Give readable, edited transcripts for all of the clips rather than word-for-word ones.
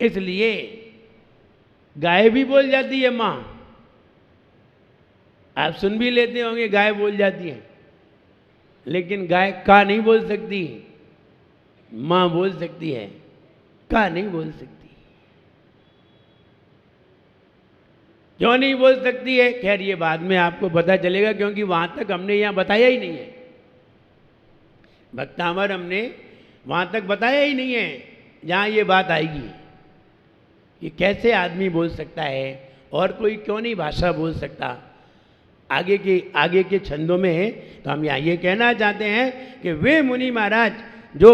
इसलिए गाय भी बोल जाती है माँ। आप सुन भी लेते होंगे गाय बोल जाती है, लेकिन गाय का नहीं बोल सकती, माँ बोल सकती है, का नहीं बोल सकती। क्यों नहीं बोल सकती है? खैर ये बाद में आपको पता चलेगा, क्योंकि वहां तक हमने यहाँ बताया ही नहीं है। भक्तामर हमने वहां तक बताया ही नहीं है जहाँ ये बात आएगी कि कैसे आदमी बोल सकता है और कोई क्यों नहीं भाषा बोल सकता। आगे के छंदों में है, तो हम यहाँ ये कहना चाहते हैं कि वे मुनि महाराज जो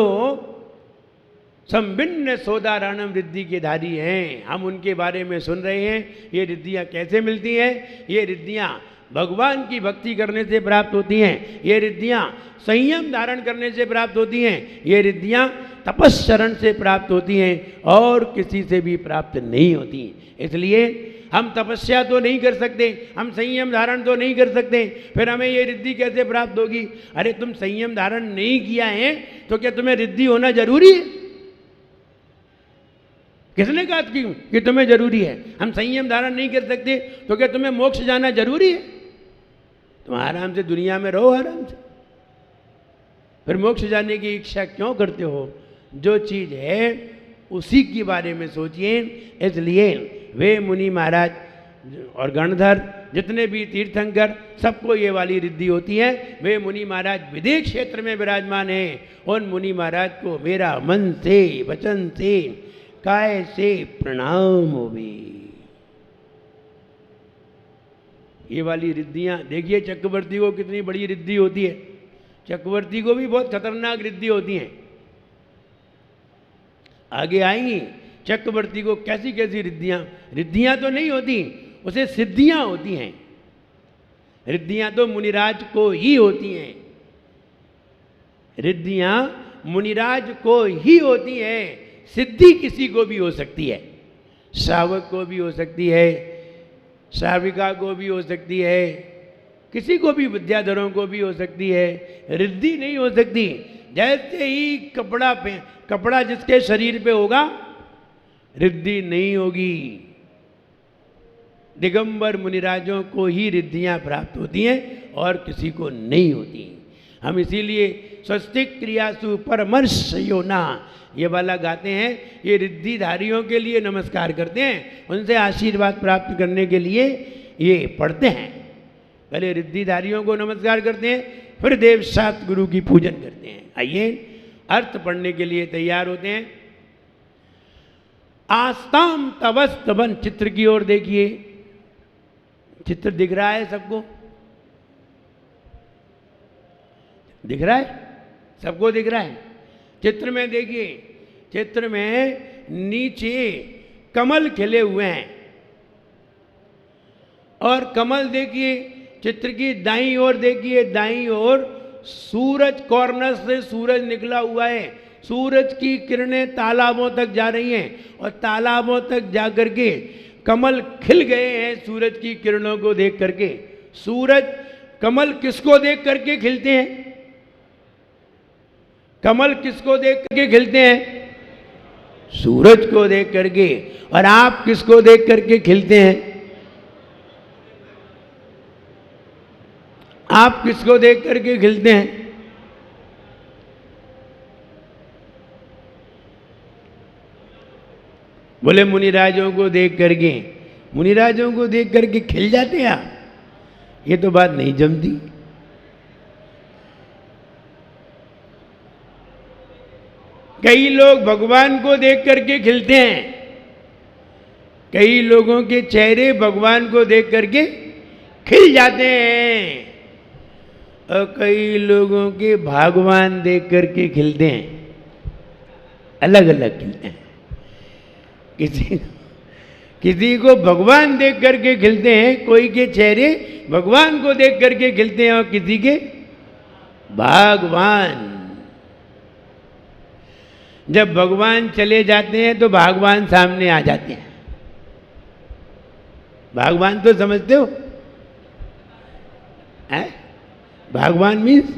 संभिन्न सोदाराणम रिद्धि के धारी हैं, हम उनके बारे में सुन रहे हैं। ये रिद्धियाँ कैसे मिलती हैं? ये रिद्धियाँ भगवान की भक्ति करने से प्राप्त होती हैं। ये रिद्धियाँ संयम धारण करने से प्राप्त होती हैं। ये रिद्धियाँ तपस्चरण से प्राप्त होती हैं और किसी से भी प्राप्त नहीं होती। इसलिए हम तपस्या तो नहीं कर सकते, हम संयम धारण तो नहीं कर सकते, फिर हमें ये रिद्धि कैसे प्राप्त होगी? अरे तुम संयम धारण नहीं किया है तो क्या तुम्हें रिद्धि होना जरूरी है? किसने कहा कि तुम्हें जरूरी है? हम संयम धारण नहीं कर सकते तो क्या तुम्हें मोक्ष जाना जरूरी है? तुम आराम से दुनिया में रहो, आराम से, फिर मोक्ष जाने की इच्छा क्यों करते हो? जो चीज है उसी के बारे में सोचिए। इसलिए वे मुनि महाराज और गणधर जितने भी तीर्थंकर, सबको ये वाली रिद्धि होती है। वे मुनि महाराज विदेश क्षेत्र में विराजमान हैं। उन मुनि महाराज को मेरा मन से, वचन से, काय से प्रणाम होवे। ये वाली रिद्धियाँ देखिए, चक्रवर्ती को कितनी बड़ी रिद्धि होती है। चक्रवर्ती को भी बहुत खतरनाक रिद्धि होती हैं। आगे आएंगी चक्रवर्ती को कैसी कैसी रिद्धियाँ तो नहीं होती, उसे सिद्धियाँ होती हैं। रिद्धियाँ तो मुनिराज को ही होती हैं। रिद्धियाँ मुनिराज को ही होती हैं। सिद्धि किसी को भी हो सकती है, श्रावक को भी हो सकती है, श्राविका को भी हो सकती है, किसी को भी, विद्याधरों को भी हो सकती है। रिद्धि नहीं हो सकती। जैसे ही कपड़ा जिसके शरीर पे होगा, रिद्धि नहीं होगी। दिगंबर मुनिराजों को ही रिद्धियां प्राप्त होती हैं और किसी को नहीं होती। हम इसीलिए स्वस्तिक क्रियासु परमर्श योना ये वाला गाते हैं। ये रिद्धिधारियों के लिए नमस्कार करते हैं, उनसे आशीर्वाद प्राप्त करने के लिए ये पढ़ते हैं। पहले रिद्धिधारियों को नमस्कार करते हैं, फिर देवशास्त्र गुरु की पूजन करते हैं। आइए अर्थ पढ़ने के लिए तैयार होते हैं। आस्ताम तवस्तवन, चित्र की ओर देखिए। चित्र दिख रहा है सबको? दिख रहा है? सबको दिख रहा है? चित्र में देखिए, चित्र में नीचे कमल खिले हुए हैं और कमल देखिए, चित्र की दाईं ओर देखिए, दाईं ओर सूरज, कॉर्नर से सूरज निकला हुआ है। सूरज की किरणें तालाबों तक जा रही हैं और तालाबों तक जा करके कमल खिल गए हैं सूरज की किरणों को देख करके। सूरज, कमल किसको देख करके खिलते हैं? कमल किसको देख करके खिलते हैं? सूरज को देख करके। और आप किसको देख करके खिलते हैं? आप किसको देख करके खिलते हैं? बोले मुनिराजों को देख करके। मुनिराजों को देख करके खिल जाते हैं आप? ये तो बात नहीं जमती। कई लोग भगवान को देख करके खिलते हैं। कई लोगों के चेहरे भगवान को देख करके खिल जाते हैं और कई लोगों के भगवान देख करके खिलते हैं। अलग अलग खिलते हैं। किसी को भगवान देख करके खिलते हैं, कोई के चेहरे भगवान को देख करके खिलते हैं और किसी के भगवान। जब भगवान चले जाते हैं तो भगवान सामने आ जाते हैं। भगवान तो समझते हो? भगवान मीन्स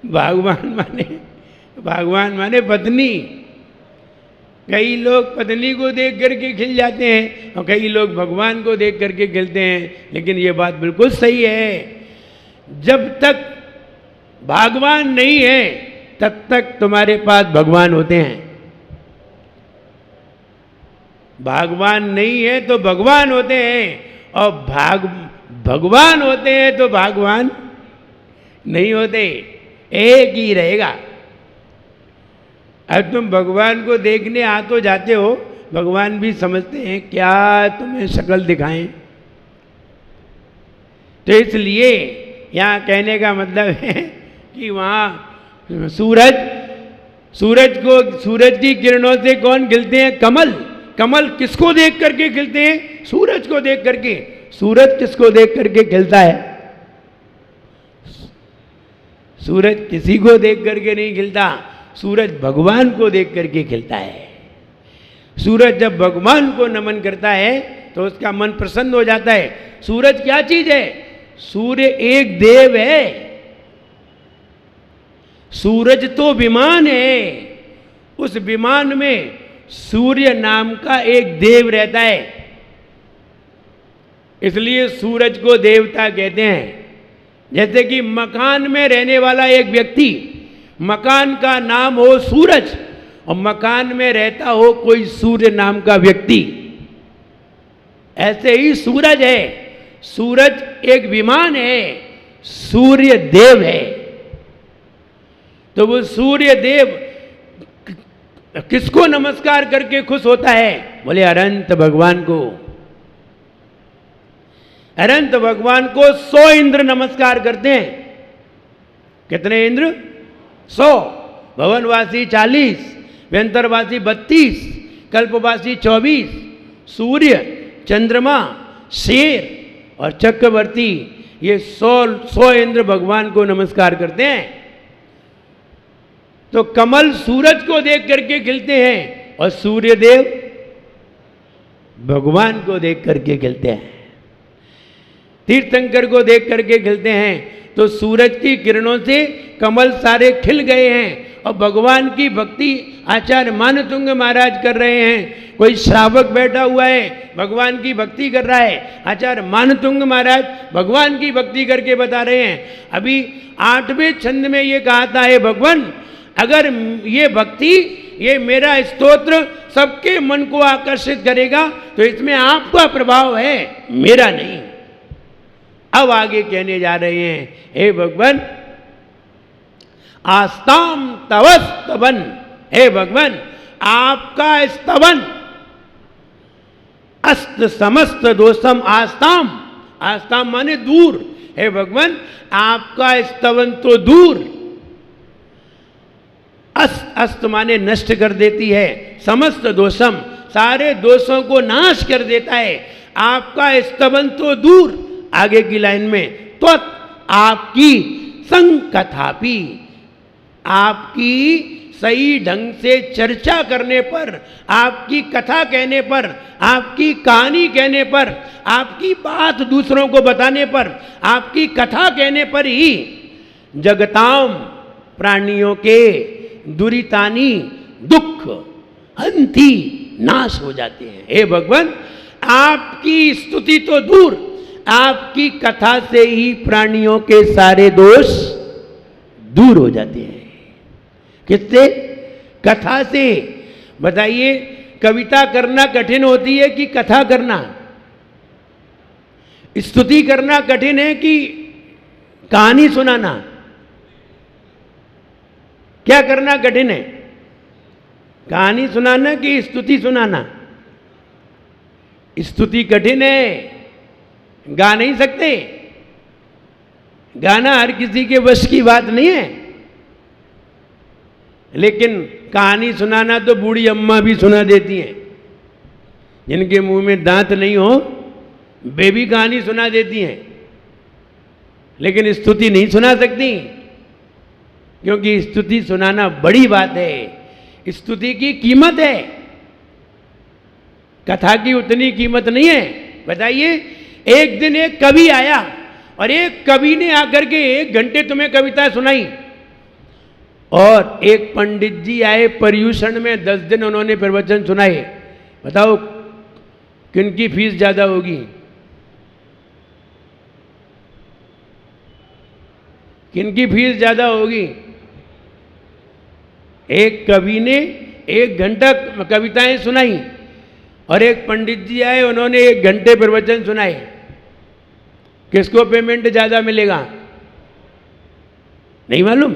भगवान माने भगवान माने पत्नी। कई लोग पत्नी को देख करके खिल जाते हैं और कई लोग भगवान को देख करके खिलते हैं, लेकिन ये बात बिल्कुल सही है, जब तक भगवान नहीं है तब तक तुम्हारे पास भगवान होते हैं। भगवान नहीं है तो भगवान होते हैं, और भगवान होते हैं तो भगवान नहीं होते, एक ही रहेगा। अब तुम भगवान को देखने आ तो जाते हो, भगवान भी समझते हैं क्या तुम्हें शक्ल दिखाएं। तो इसलिए यहाँ कहने का मतलब है कि वहाँ सूरज की किरणों से कौन खिलते हैं? कमल। कमल किसको देख करके खिलते हैं? सूरज को देख करके। सूरज किसको देख करके खिलता है? सूरज किसी को देख करके नहीं खिलता, सूरज भगवान को देख करके खिलता है। सूरज जब भगवान को नमन करता है तो उसका मन प्रसन्न हो जाता है। सूरज क्या चीज है? सूर्य एक देव है। सूरज तो विमान है, उस विमान में सूर्य नाम का एक देव रहता है, इसलिए सूरज को देवता कहते हैं। जैसे कि मकान में रहने वाला एक व्यक्ति, मकान का नाम हो सूरज और मकान में रहता हो कोई सूर्य नाम का व्यक्ति, ऐसे ही सूरज है। सूरज एक विमान है, सूर्य देव है। तो वो सूर्य देव किसको नमस्कार करके खुश होता है? बोले अनंत भगवान को। अनंत भगवान को 100 इंद्र नमस्कार करते हैं। कितने इंद्र? 100। भवनवासी 40, व्यंतरवासी 32, कल्पवासी 24, सूर्य, चंद्रमा, शेर और चक्रवर्ती, ये 100 इंद्र भगवान को नमस्कार करते हैं। तो कमल सूरज को देख करके खिलते हैं और सूर्यदेव भगवान को देख करके खिलते हैं। तीर्थंकर को देख करके खिलते हैं। तो सूरज की किरणों से कमल सारे खिल गए हैं और भगवान की भक्ति आचार्य मानतुंग महाराज कर रहे हैं। कोई श्रावक बैठा हुआ है, भगवान की भक्ति कर रहा है, आचार्य मानतुंग महाराज भगवान की भक्ति करके बता रहे हैं। अभी 8वें छंद में ये कहा था, हे भगवान, अगर ये भक्ति, ये मेरा स्तोत्र सबके मन को आकर्षित करेगा तो इसमें आपका प्रभाव है, मेरा नहीं। अब आगे कहने जा रहे हैं, हे भगवान, आस्ताम तव स्तवन, हे भगवान आपका स्तवन, अस्त समस्त दोषम आस्ताम, आस्ताम माने दूर, हे भगवान आपका स्तवन तो दूर, अस्त माने नष्ट कर देती है, समस्त दोषम सारे दोषों को नाश कर देता है, आपका स्तवन तो दूर। आगे की लाइन में तो आपकी संकथापि, आपकी सही ढंग से चर्चा करने पर, आपकी कथा कहने पर, आपकी कहानी कहने पर, आपकी बात दूसरों को बताने पर, आपकी कथा कहने पर ही जगताम प्राणियों के दुरितानी दुख हंति नाश हो जाते हैं। हे भगवान आपकी स्तुति तो दूर, आपकी कथा से ही प्राणियों के सारे दोष दूर हो जाते हैं। किससे? कथा से। बताइए, कविता करना कठिन होती है कि कथा करना? स्तुति करना कठिन है कि कहानी सुनाना? क्या करना कठिन है? कहानी सुनाना कि स्तुति सुनाना? स्तुति कठिन है, गा नहीं सकते। गाना हर किसी के वश की बात नहीं है, लेकिन कहानी सुनाना तो बूढ़ी अम्मा भी सुना देती हैं। जिनके मुंह में दांत नहीं हो वे भी कहानी सुना देती हैं, लेकिन स्तुति नहीं सुना सकती, क्योंकि स्तुति सुनाना बड़ी बात है। स्तुति की कीमत है, कथा की उतनी कीमत नहीं है। बताइए, एक दिन एक कवि आया और एक कवि ने आकर के 1 घंटे तुम्हें कविता सुनाई और एक पंडित जी आए पर्यूषण में, 10 दिन उन्होंने प्रवचन सुनाए। बताओ किनकी फीस ज्यादा होगी? किनकी फीस ज्यादा होगी? एक कवि ने 1 घंटा कविताएं सुनाई और एक पंडित जी आए, उन्होंने 1 घंटे प्रवचन सुनाए। किसको पेमेंट ज्यादा मिलेगा? नहीं मालूम?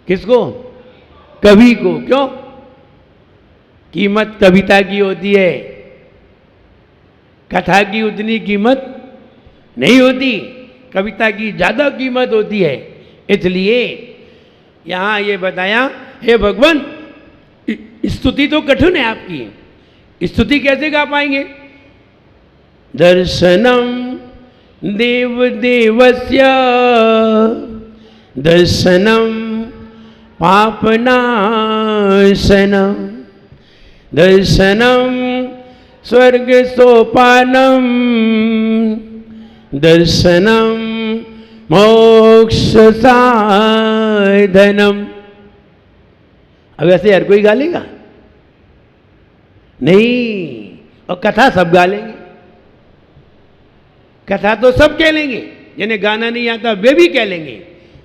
किसको? कवि को। क्यों? कीमत कविता की होती है, कथा की उतनी कीमत नहीं होती, कविता की ज्यादा कीमत होती है। इसलिए यहां ये बताया, हे भगवान स्तुति तो कठिन है आपकी, स्तुति कैसे गा पाएंगे? दर्शनम देव देवस्य दर्शनम पापनाशनम दर्शनम स्वर्ग सोपानम दर्शनम मोक्ष साधनम। अब ऐसे हर कोई गा लेगा? नहीं। और कथा सब गा लेंगे, कथा तो सब कह लेंगे, जिन्हें गाना नहीं आता वे भी कह लेंगे,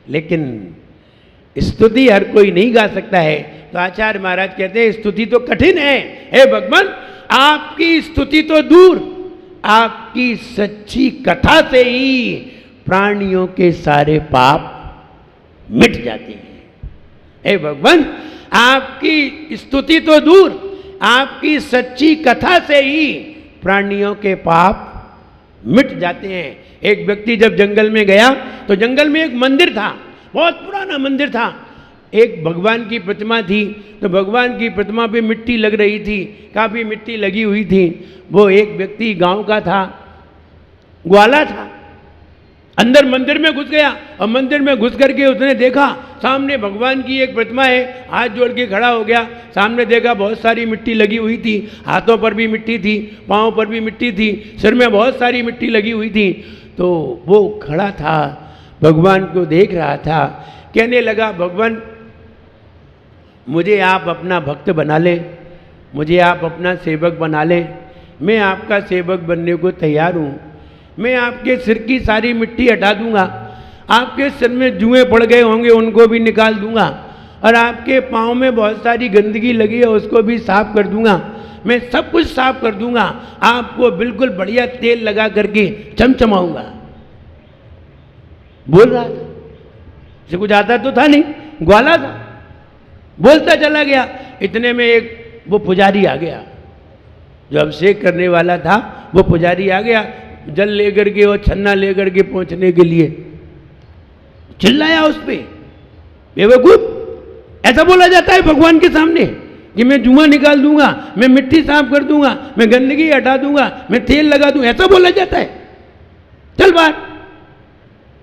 लेकिन स्तुति हर कोई नहीं गा सकता है। तो आचार्य महाराज कहते हैं स्तुति तो कठिन है। हे भगवान आपकी स्तुति तो दूर, आपकी सच्ची कथा से ही प्राणियों के सारे पाप मिट जाते हैं। हे भगवान आपकी स्तुति तो दूर, आपकी सच्ची कथा से ही प्राणियों के पाप मिट जाते हैं। एक व्यक्ति जब जंगल में गया तो जंगल में एक मंदिर था, बहुत पुराना मंदिर था। एक भगवान की प्रतिमा थी, तो भगवान की प्रतिमा पे मिट्टी लग रही थी, काफ़ी मिट्टी लगी हुई थी। वो एक व्यक्ति गांव का था, ग्वाला था, अंदर मंदिर में घुस गया और मंदिर में घुस करके उसने देखा सामने भगवान की एक प्रतिमा है, हाथ जोड़ के खड़ा हो गया। सामने देखा बहुत सारी मिट्टी लगी हुई थी, हाथों पर भी मिट्टी थी, पाँव पर भी मिट्टी थी, सिर में बहुत सारी मिट्टी लगी हुई थी। तो वो खड़ा था, भगवान को देख रहा था, कहने लगा भगवान मुझे आप अपना भक्त बना लें, मुझे आप अपना सेवक बना लें, मैं आपका सेवक बनने को तैयार हूँ। मैं आपके सिर की सारी मिट्टी हटा दूंगा, आपके सिर में जुएं पड़ गए होंगे उनको भी निकाल दूंगा, और आपके पाँव में बहुत सारी गंदगी लगी है उसको भी साफ कर दूंगा, मैं सब कुछ साफ कर दूंगा, आपको बिल्कुल बढ़िया तेल लगा करके चमचमाऊंगा। बोल रहा था, इसे कुछ आता तो था नहीं, ग्वाला था, बोलता चला गया। इतने में एक वो पुजारी आ गया, जो अभिषेक करने वाला था वो पुजारी आ गया, जल लेकर के और छन्ना लेकर के पहुंचने के लिए चिल्लाया उस पे, बेवकूफ, ऐसा बोला जाता है भगवान के सामने कि मैं जुआ निकाल दूंगा, मैं मिट्टी साफ कर दूंगा, मैं गंदगी हटा दूंगा, मैं तेल लगा दूंगा, ऐसा बोला जाता है? चल बाहर।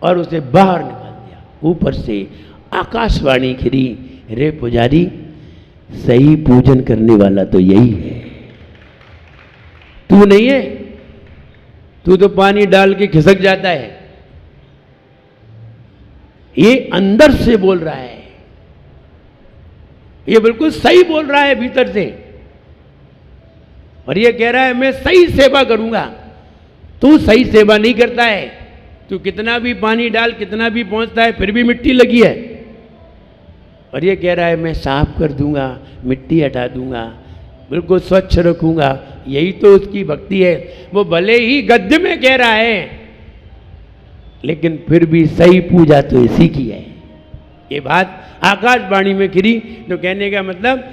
और उसे बाहर निकाल दिया। ऊपर से आकाशवाणी खिरी, रे पुजारी सही पूजन करने वाला तो यही है, तू नहीं है, तू तो पानी डाल के खिसक जाता है। ये अंदर से बोल रहा है, ये बिल्कुल सही बोल रहा है भीतर से, और ये कह रहा है मैं सही सेवा करूंगा। तू सही सेवा नहीं करता है, तू कितना भी पानी डाल, कितना भी पहुंचता है, फिर भी मिट्टी लगी है। और ये कह रहा है मैं साफ कर दूंगा, मिट्टी हटा दूंगा, बिल्कुल स्वच्छ रखूंगा। यही तो उसकी भक्ति है। वो भले ही गद्य में कह रहा है, लेकिन फिर भी सही पूजा तो इसी की है। ये बात आकाशवाणी में खिरी, तो कहने का मतलब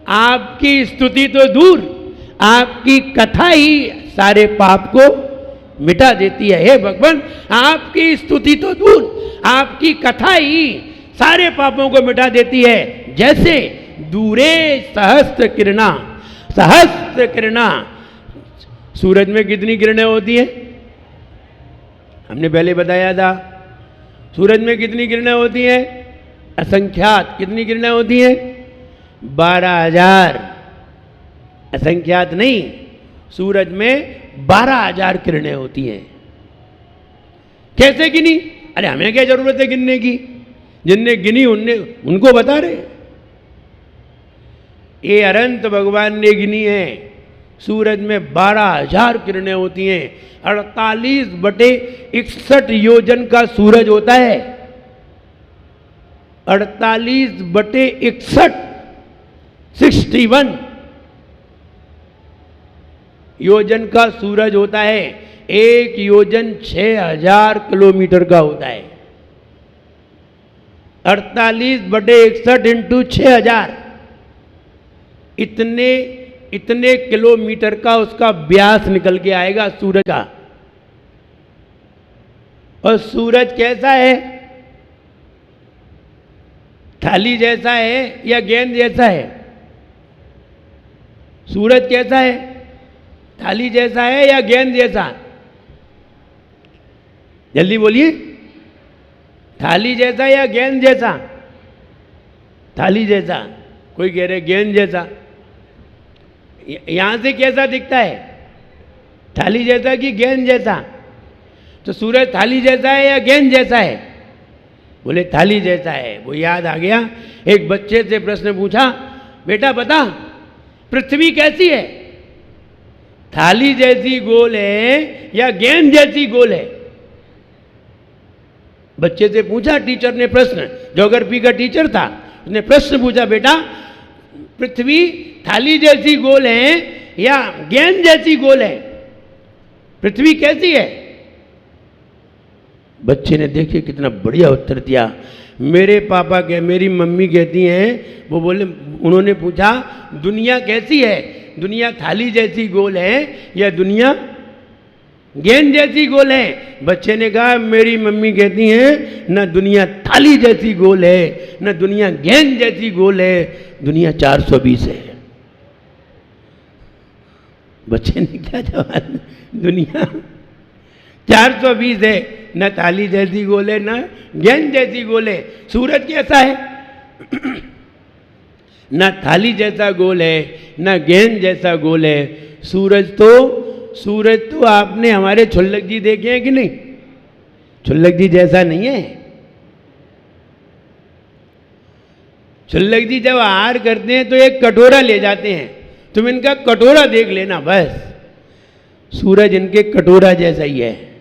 आपकी स्तुति तो दूर, आपकी कथा ही सारे पाप को मिटा देती है। हे भगवान आपकी स्तुति तो दूर, आपकी कथा ही सारे पापों को मिटा देती है। जैसे दूरे सहस्त्र किरणा, सहस्त्र किरणा, सूरज में कितनी किरणें होती हैं? हमने पहले बताया था, सूरज में कितनी किरणें होती हैं? असंख्यात। कितनी किरणें होती हैं? 12,000। असंख्यात नहीं, सूरज में 12,000 किरणें होती हैं। कैसे गिनी? अरे हमें क्या जरूरत है गिनने की, जिनने गिनी उनने उनको बता रहे। ये अनंत भगवान ने गिनी है। सूरज में 12,000 किरणें होती हैं। 48/61 योजन का सूरज होता है। 48/61 61 योजन का सूरज होता है। एक योजन 6,000 किलोमीटर का होता है। 48/61 इंटू 6,000 इतने किलोमीटर का उसका व्यास निकल के आएगा सूरज का। और सूरज कैसा है? थाली जैसा है या गेंद जैसा है? सूरज कैसा है? थाली जैसा है या गेंद जैसा? जल्दी बोलिए। थाली जैसा या गेंद जैसा? थाली जैसा। कोई कह रहे गेंद जैसा। यहां से कैसा दिखता है? थाली जैसा कि गेंद जैसा? तो सूरज थाली जैसा है या गेंद जैसा है? बोले थाली जैसा है। वो याद आ गया। एक बच्चे से प्रश्न पूछा, बेटा बता पृथ्वी कैसी है? थाली जैसी गोल है या गेंद जैसी गोल है? बच्चे से पूछा टीचर ने प्रश्न, ज्योग्राफी का टीचर था, उसने प्रश्न पूछा, बेटा पृथ्वी थाली जैसी गोल है या गेंद जैसी गोल है? पृथ्वी कैसी है? बच्चे ने देखिए कितना बढ़िया उत्तर दिया। मेरे पापा के मेरी मम्मी कहती हैं, वो बोले, उन्होंने पूछा दुनिया कैसी है? दुनिया थाली जैसी गोल है या दुनिया गेंद जैसी गोल है? बच्चे ने कहा मेरी मम्मी कहती हैं ना दुनिया थाली जैसी गोल है ना दुनिया गेंद जैसी गोल है, दुनिया 420 है। बच्चे ने क्या जवाब? दुनिया 420 है, न थाली जैसी गोल है न गेंद जैसी गोल है। सूरज कैसा है? न थाली जैसा गोल है न गेंद जैसा गोल है। सूरज तो आपने हमारे छुल्लक जी देखे हैं कि नहीं? छुल्लक जी जैसा नहीं है। छुल्लक जी जब आहार करते हैं तो एक कटोरा ले जाते हैं, तुम इनका कटोरा देख लेना बस। सूरज इनके कटोरा जैसा ही है।